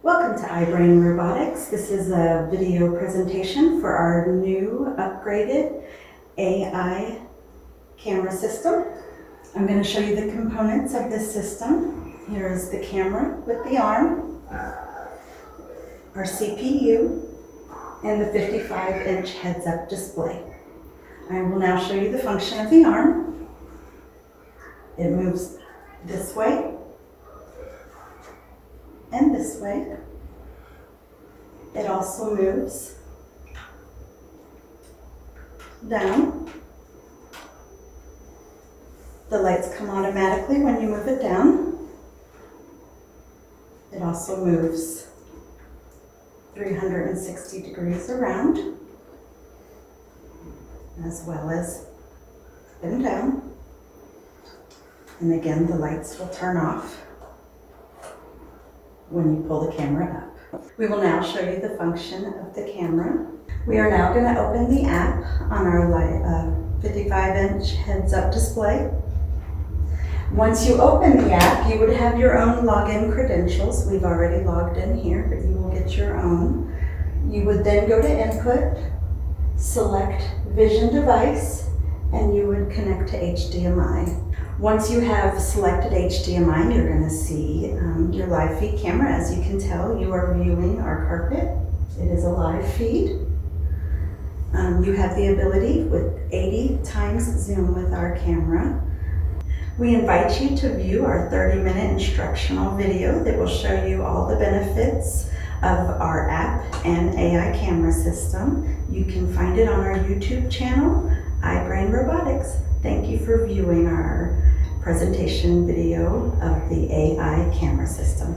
Welcome to iBrain Robotics. This is a video presentation for our new upgraded AI camera system. I'm going to show you the components of this system. Here is the camera with the arm, our CPU, and the 55-inch heads-up display. I will now show you the function of the arm. It moves this way and this way. It also moves down. The lights come automatically when you move it down. It also moves 360 degrees around, as well as up and down. And again, the lights will turn off when you pull the camera up. We will now show you the function of the camera. We are now going to open the app on our 55-inch heads-up display. Once you open the app, you would have your own login credentials. We've already logged in here, but you will get your own. You would then go to Input, select Vision Device, and you would connect to HDMI. Once you have selected HDMI, you're going to see your live feed camera. As you can tell, you are viewing our carpet. It is a live feed. You have the ability with 80 times zoom with our camera. We invite you to view our 30-minute instructional video that will show you all the benefits of our app and AI camera system. You can find it on our YouTube channel, iBrain Robotics. Thank you for viewing our presentation video of the AI camera system.